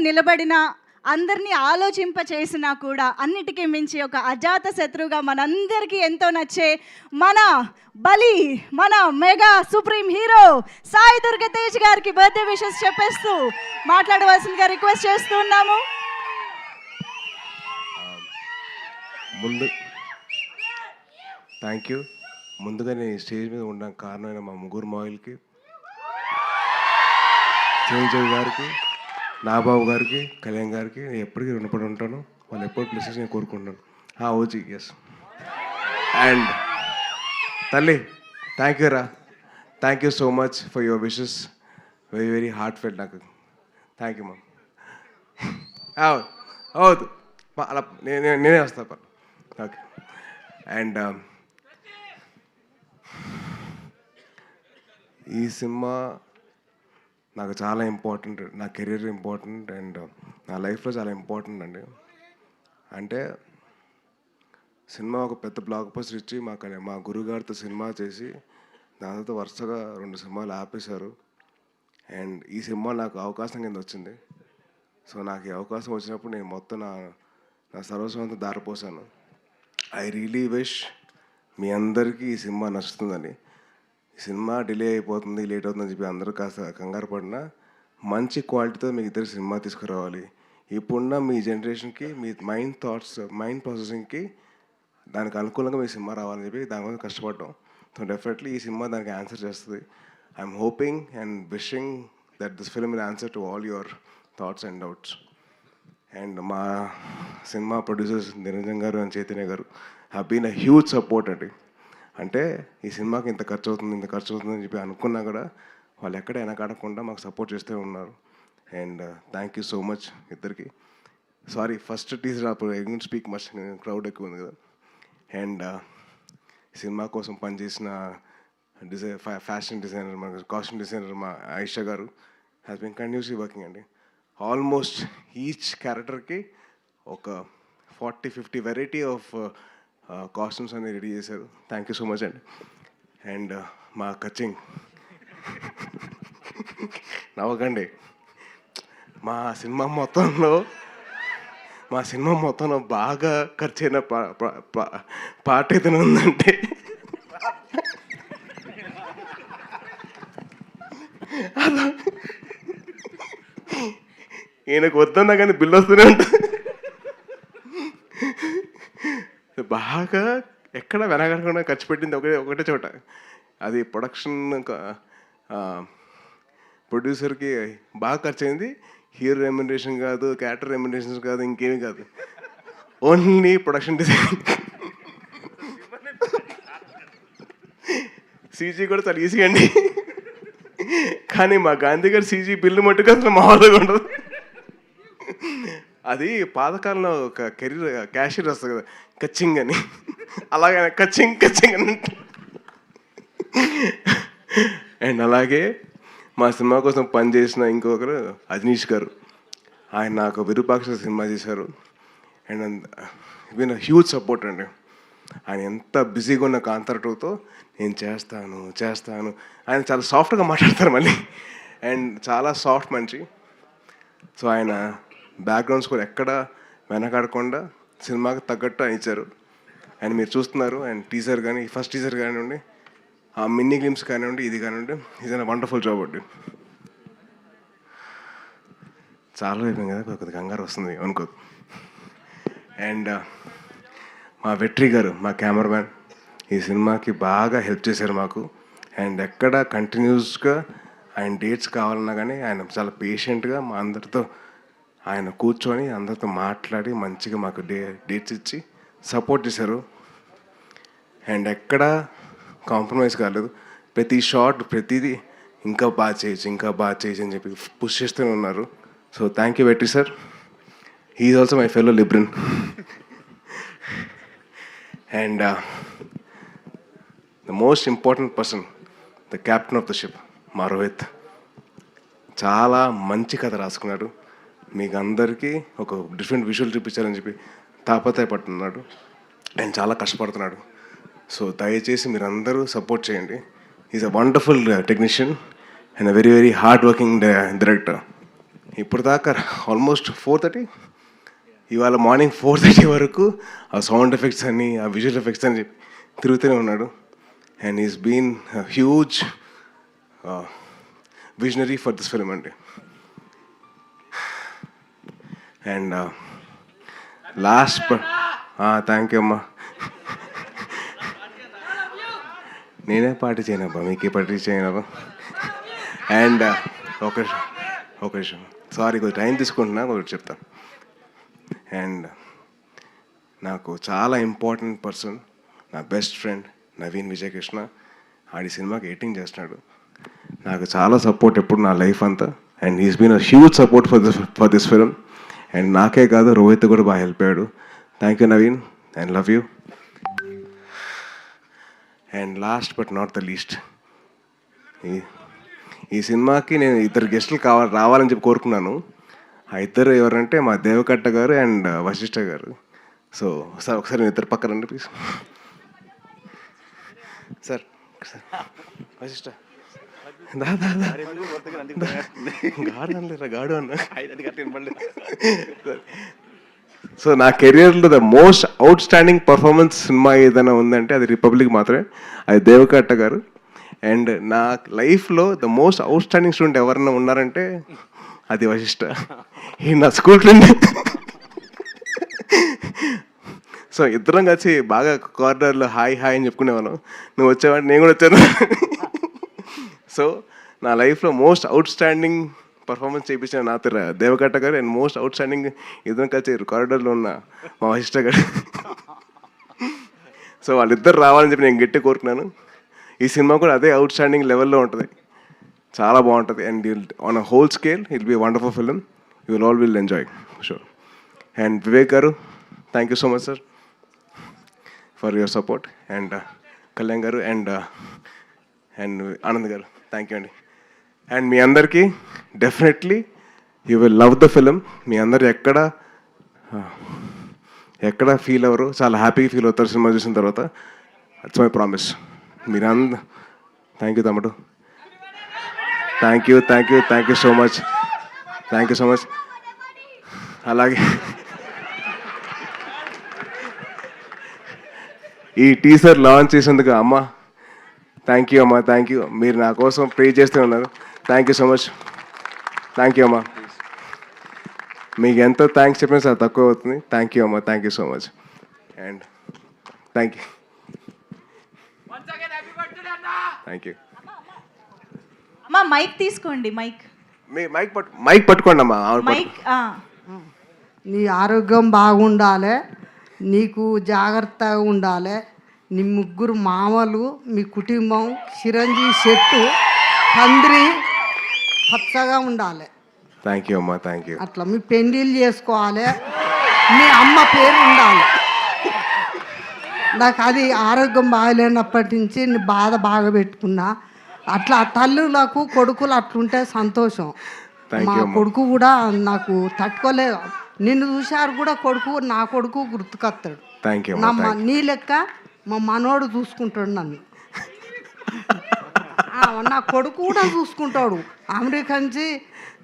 నిలబడిన, అందరినీ ఆలోచింపచేసినా కూడా అన్నిటికీ మించి ఒక అజాత శత్రువుగా మనందరికీ ఎంతో నచ్చే మన బలి, మన mega supreme hero Sai Durga Tej గారికి బర్త్డే విషెస్ చెప్పేస్తూ మాట్లాడవలసిందిగా రిక్వెస్ట్ చేస్తూ ఉన్నాము. Thank you. ముందుగా నేను స్టేజ్ మీద ఉండడానికి కారణమైన మా ముగ్గురు మాయిల్కి, చిరంజీవి గారికి, నాబాబు గారికి, కళ్యాణ్ గారికి నేను ఎప్పటికీ రుణపడి ఉంటాను. వాళ్ళు ఎప్పుడు ప్లేసెస్ నేను కోరుకుంటున్నాను. OG yes. అండ్ తల్లి, థ్యాంక్ యూ రా, thank you so much for your wishes. Very very heart felt నాకు. Thank you ma'am. అవుదు అలా నేనే వస్తాను. ఓకే. అండ్ ఈ సినిమా నాకు చాలా ఇంపార్టెంట్, నా కెరీర్ ఇంపార్టెంట్ అండ్ నా లైఫ్లో చాలా ఇంపార్టెంట్ అండి. అంటే సినిమా ఒక పెద్ద బ్లాక్ బస్టర్ ఇచ్చి మా గురుగారితో సినిమా చేసి దాని తర్వాత వరుసగా 2 సినిమాలు ఆపేశారు. అండ్ ఈ సినిమా నాకు అవకాశం కింద వచ్చింది. సో నాకు ఈ అవకాశం వచ్చినప్పుడు నేను మొత్తం నా సర్వస్వంతో దారిపోసాను. ఐ రియలీ విష్ మీ అందరికీ ఈ సినిమా నచ్చుతుందని. ఈ సినిమా డిలే అయిపోతుంది, లేట్ అవుతుందని చెప్పి అందరూ కాస్త కంగారు పడినా మంచి క్వాలిటీతో మీకు ఇద్దరు సినిమా తీసుకురావాలి. ఇప్పుడున్న మీ జనరేషన్కి, మీ మైండ్ ప్రాసెసింగ్కి దానికి అనుకూలంగా మీ సినిమా రావాలని చెప్పి దానికోసం కష్టపడ్డాం. సో డెఫినెట్లీ ఈ సినిమా దానికి ఆన్సర్ చేస్తుంది. I'm hoping and wishing that this film will answer to all your thoughts and doubts. And మా సినిమా ప్రొడ్యూసర్స్ నిరంజన్ గారు అండ్ చైతన్య గారు have been a huge support అండి. అంటే ఈ సినిమాకి ఇంత ఖర్చు అవుతుందని చెప్పి అనుకున్నా కూడా వాళ్ళు ఎక్కడ వెనకాడకుండా మాకు సపోర్ట్ చేస్తూ ఉన్నారు. And thank you so much ఇద్దరికి. సారీ, ఫస్ట్ టీజర్ అప్పుడు I don't speak much, crowd ఎక్కువ ఉంది కదా. అండ్ సినిమా కోసం పనిచేసిన ఫ్యాషన్ డిజైనర్, మా కాస్ట్యూమ్ డిజైనర్ మా ఆయిషా గారు హ్యాస్ బీన్ కంటిన్యూస్లీ వర్కింగ్ అండి. ఆల్మోస్ట్ ఈచ్ క్యారెక్టర్కి ఒక 40-50 వెరైటీ ఆఫ్ కాస్ట్యూమ్స్ అన్ని రెడీ చేశారు. థ్యాంక్ యూ సో మచ్ అండి. అండ్ మా కచింగ్ నవ్వకండి. మా సినిమా మొత్తంలో బాగా ఖర్చైన పాట ఏదైనా ఉందంటే అలా ఈయనకు వద్దన్నా కానీ బిల్లు వస్తూనే ఉంటుంది. బాగా ఎక్కడ వెనకడకుండా ఖర్చు పెట్టింది ఒకటే చోట. అది ప్రొడ్యూసర్కి బాగా ఖర్చు అయింది. హీరో రెమ్యునరేషన్ కాదు, క్యారెక్టర్ రెమ్యునరేషన్స్ కాదు, ఇంకేమీ కాదు, ఓన్లీ ప్రొడక్షన్ డిజైన్. సీజీ కూడా చాలా ఈజీ అండి, కానీ మా గాంధీ గారు సీజీ బిల్లు మట్టుకు అసలు మామూలుగా ఉండదు. అది పాతకాలంలో ఒక క్యాషియర్ వస్తుంది కదా, కచ్చింగ్ అని, అలాగే కచ్చింగ్ అని. అండ్ అలాగే మా సినిమా కోసం పనిచేసిన ఇంకొకరు అజనీష్ గారు, ఆయన నాకు విరూపాక్ష సినిమా చేశారు. అండ్ విన్ హ్యూజ్ సపోర్ట్ అండి. ఆయన ఎంత బిజీగా ఉన్న కాంతార 2తో నేను చేస్తాను ఆయన చాలా సాఫ్ట్గా మాట్లాడతారు మళ్ళీ. అండ్ చాలా సాఫ్ట్ మనిషి. సో ఆయన బ్యాక్గ్రౌండ్ స్కోర్ ఎక్కడ వెనకాడకుండా సినిమాకి తగ్గట్టు ఆయన ఇచ్చారు. అండ్ మీరు చూస్తున్నారు. అండ్ టీజర్ కానీ, ఫస్ట్ టీజర్ కానివ్వండి, ఆ మినీ గ్లిమ్స్ కానివ్వండి, ఇది కానివ్వండి, ఇది వండర్ఫుల్ జాబ్ అండి. చాలా అయిపోయింది కదా, కొద్దిగా కంగారు వస్తుంది అనుకో. అండ్ మా వెట్రి గారు, మా కెమెరామ్యాన్, ఈ సినిమాకి బాగా హెల్ప్ చేశారు మాకు. అండ్ ఎక్కడ కంటిన్యూస్గా ఆయన డేట్స్ కావాలన్నా కానీ ఆయన చాలా పేషెంట్గా మా అందరితో ఆయన కూర్చొని అందరితో మాట్లాడి మంచిగా మాకు డేట్స్ ఇచ్చి సపోర్ట్ చేశారు. అండ్ ఎక్కడ కాంప్రమైజ్ కాలేదు. ప్రతి షాట్, ప్రతిదీ ఇంకా బాగా చేయొచ్చు అని చెప్పి పుష్ చేస్తూనే ఉన్నారు. So thank you Vetri sir. He is also my fellow Libran. And the most important person, the captain of the ship, మా రోహిత్, చాలా మంచి కథ రాసుకున్నాడు. మీకు అందరికీ ఒక డిఫరెంట్ విజువల్ చూపించాలని చెప్పి తాపత్రయపడుతున్నాడు అండ్ చాలా కష్టపడుతున్నాడు. సో దయచేసి మీరు అందరూ సపోర్ట్ చేయండి. Is a wonderful technician and a very very hard working director. ఇప్పుడు దాకా ఆల్మోస్ట్ 4:30, ఇవాళ మార్నింగ్ 4:30 వరకు ఆ సౌండ్ ఎఫెక్ట్స్ అని, ఆ విజువల్ ఎఫెక్ట్స్ అని చెప్పి తిరుగుతూనే ఉన్నాడు. And is been huge visionary for this film అండి. అండ్ లాస్ట్ థ్యాంక్ యూ అమ్మా. నేనే పార్టీ చేయనబ్బా, మీకే పార్టీ చేయనబ్బా. అండ్ ఒక విషయం, సారీ కొద్దిగా టైం తీసుకుంటున్నా, ఒకటి చెప్తాను. అండ్ నాకు చాలా ఇంపార్టెంట్ పర్సన్, నా బెస్ట్ ఫ్రెండ్ నవీన్ విజయకృష్ణ. ఆడి సినిమాకి ఎడిటింగ్ చేస్తున్నాడు. నాకు చాలా సపోర్ట్ ఎప్పుడు నా లైఫ్ అంతా. And he's been a huge support for this film. And నాకే కాదు, రోహిత్ కూడా బాగా హెల్ప్ అయ్యాడు. Thank you Naveen, and love you. And last but not the least, ఈ సినిమాకి నేను ఇద్దరు గెస్టులు రావాలని చెప్పి కోరుకున్నాను. ఆ ఇద్దరు ఎవరంటే మా దేవకట్ట గారు అండ్ వశిష్ఠ గారు. సో సార్ ఒకసారి నేను ఇద్దరు పక్కన రండి ప్లీజ్. సార్ వశిష్ఠ గాడు అన్న. సో నా కెరియర్లో the most out standing performance cinema ఏదైనా ఉందంటే అది రిపబ్లిక్ మాత్రమే, అది దేవకట్ట గారు. అండ్ నా లైఫ్లో the most out standing student ఎవరైనా ఉన్నారంటే అది వశిష్ఠ. ఈ నా స్కూల్ ఫ్రెండ్. సో ఇద్దరం కలిసి బాగా కార్నర్లో హాయ్ హాయ్ అని చెప్పుకునేవాళ్ళం. నువ్వు వచ్చావంటే నేను కూడా వచ్చాను. సో నా లైఫ్లో మోస్ట్ అవుట్ స్టాండింగ్ పర్ఫార్మెన్స్ చేయించిన నా దేవకట్ట గారు, అండ్ మోస్ట్ అవుట్ స్టాండింగ్ ఇద్దరం కలిసి కారిడార్లో ఉన్న మా వశిష్ఠ గారు. సో వాళ్ళిద్దరు రావాలని చెప్పి నేను గట్టి కోరుకున్నాను. ఈ సినిమా కూడా అదే అవుట్ స్టాండింగ్ లెవెల్లో ఉంటుంది, చాలా బాగుంటుంది. And on a whole scale it be wonderful film, you will all will enjoy sure. And Vivek గారు, thank you so much sir for your support. And Kalyan గారు అండ్ ఆనంద్ గారు, థ్యాంక్ యూ అండి. అండ్ మీ అందరికీ definitely you will love the film. మీ అందరు ఎక్కడ feel అవ్వరు, చాలా హ్యాపీగా ఫీల్ అవుతారు సినిమా చూసిన తర్వాత. It's my promise. మీరందరూ థ్యాంక్ యూ తమ్ముడు, థ్యాంక్ యూ సో మచ్. అలాగే ఈ టీజర్ లాంచ్ చేసేందుకు అమ్మ థ్యాంక్ యూ అమ్మా, థ్యాంక్ యూ. మీరు నా కోసం ప్రే చేస్తూ ఉన్నారు. Thank you so much, thank you అమ్మా. మీకు ఎంత థ్యాంక్స్ చెప్పినా సార్ తక్కువ అవుతుంది. థ్యాంక్ యూ అమ్మా, thank you so much. And thank you. అమ్మా మైక్ తీసుకోండి, మైక్ పట్టుకోండి అమ్మా. మైక్. నీ ఆరోగ్యం బాగుండాలి, నీకు జాగ్రత్తగా ఉండాలి. నీ ముగ్గురు మామలు, మీ కుటుంబం చిరంజీవి చెట్టు తండ్రి పచ్చగా ఉండాలి. థ్యాంక్ యూ అమ్మా, థ్యాంక్ యూ. అట్లా మీ పెళ్ళిళ్ళు చేసుకోవాలి, మీ అమ్మ పేరు ఉండాలి. నాకు అది ఆరోగ్యం బాగలేనప్పటి నుంచి నీ బాధ బాగా పెట్టుకున్నా. అట్లా తల్లులకు కొడుకులు అట్లుంటే సంతోషం. మా కొడుకు కూడా నాకు తట్టుకోలేదు. నిన్ను చూశారు కూడా నా కొడుకు గుర్తుకొస్తాడు. నీ లెక్క మా మనోడు చూసుకుంటాడు నన్ను. నా కొడుకు కూడా చూసుకుంటాడు. అమెరికా నుంచి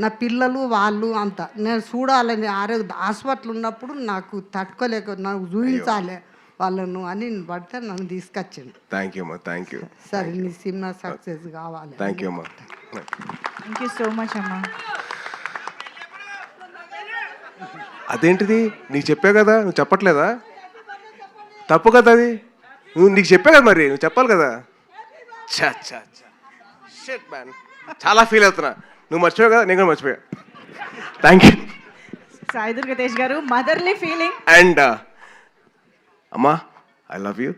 నా పిల్లలు వాళ్ళు అంతా నేను చూడాలని హాస్పిటల్ ఉన్నప్పుడు నాకు తట్టుకోలేక నాకు చూపించాలి వాళ్ళను అని పడితే నన్ను తీసుకొచ్చింది. Thank you. సరే నీ సినిమా సక్సెస్ కావాలి. థ్యాంక్ యూ అమ్మా. థ్యాంక్ యూ సో మచ్ అమ్మా. అదేంటిది, నీకు చెప్పా కదా, నువ్వు చెప్పట్లేదా? తప్పు కదా అది. నీకు చెప్పా కదా, మరి నువ్వు చెప్పాలి కదా. షిట్ మ్యాన్, చాలా ఫీల్ అవుతున్నా. నువ్వు మర్చిపోయావు కదా, నేను కూడా మర్చిపోయా. థ్యాంక్ యూ సాయి దుర్గ తేజ్ గారు. Motherly feeling. అండ్ అమ్మా, I love you,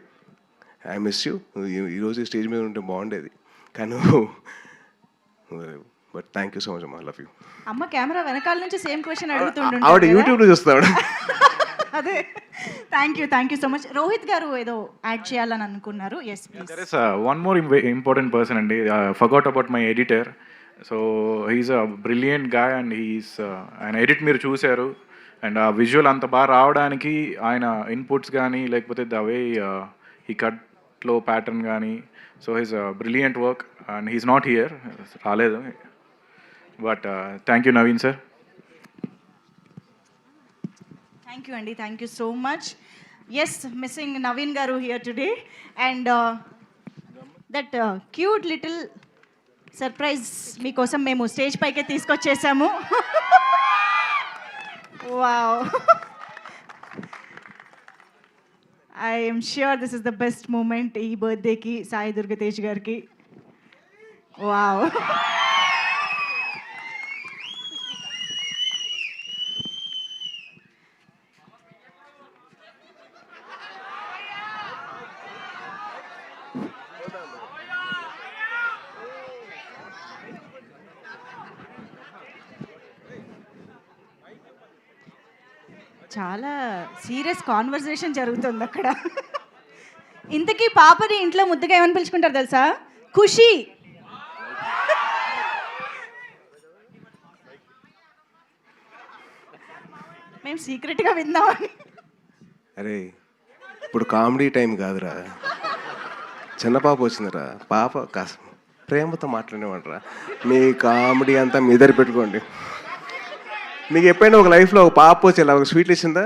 I miss you. ఈరోజు స్టేజ్ మీద ఉంటే బాగుండేది కానీ but thank you so much అమ్మా, లవ్ యూ. అమ్మ కెమెరా వెనకాల నుంచి సేమ్ క్వశ్చన్ అడుగుతుండే. ఆవిడ యూట్యూబ్లో చూస్తాడు. అదే. Thank you so much. Rohit గారు ఏదో యాడ్ చేయాలని అనుకున్నారు. Yes please. There is one more important person and forgot about my editor. So he's a brilliant guy and ఆయన ఎడిట్ మీరు చూశారు. అండ్ ఆ విజువల్ అంత బాగా రావడానికి ఆయన ఇన్పుట్స్ కానీ లేకపోతే ద వే ఈ కట్లో ప్యాటర్న్ కానీ, so he's brilliant work and he's not here, రాలేదు. But thank you Naveen sir. Thank you అండి, thank you so much. Yes, missing Naveen గారు here today and that cute little surprise మీకోసం మేము స్టేజ్ పైకే తీసుకొచ్చేసాము. Wow, I'm sure this is the best moment ఈ బర్త్డేకి సాయి దుర్గతేజ్ గారికి. వావ్, చాలా సీరియస్ కాన్వర్సేషన్ జరుగుతుంది అక్కడ. ఇంతకీ పాపని ఇంట్లో ముద్దుగా ఏమని పిలుచుకుంటారు తెలుసా? ఖుషి. మేము సీక్రెట్గా విందామని. అరే ఇప్పుడు కామెడీ టైం కాదురా, చిన్న పాప వచ్చిందిరా, పాప కాస్త ప్రేమతో మాట్లాడేవాడరా. మీ కామెడీ అంతా మీ దగ్గర పెట్టుకోండి. మీకు ఎప్పుడైనా ఒక లైఫ్లో ఒక పాప వచ్చి ఇలా ఒక స్వీట్లు ఇచ్చిందా?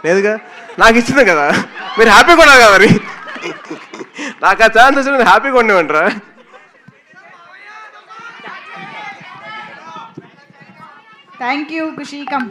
లేదుగా. నాకు ఇచ్చింది కదా, మీరు హ్యాపీగా ఉన్నారు కదా. మరి నాకు ఆ ఛాన్స్ వచ్చి నేను హ్యాపీగా ఉండేవంటరా. Thank you Khushi, come.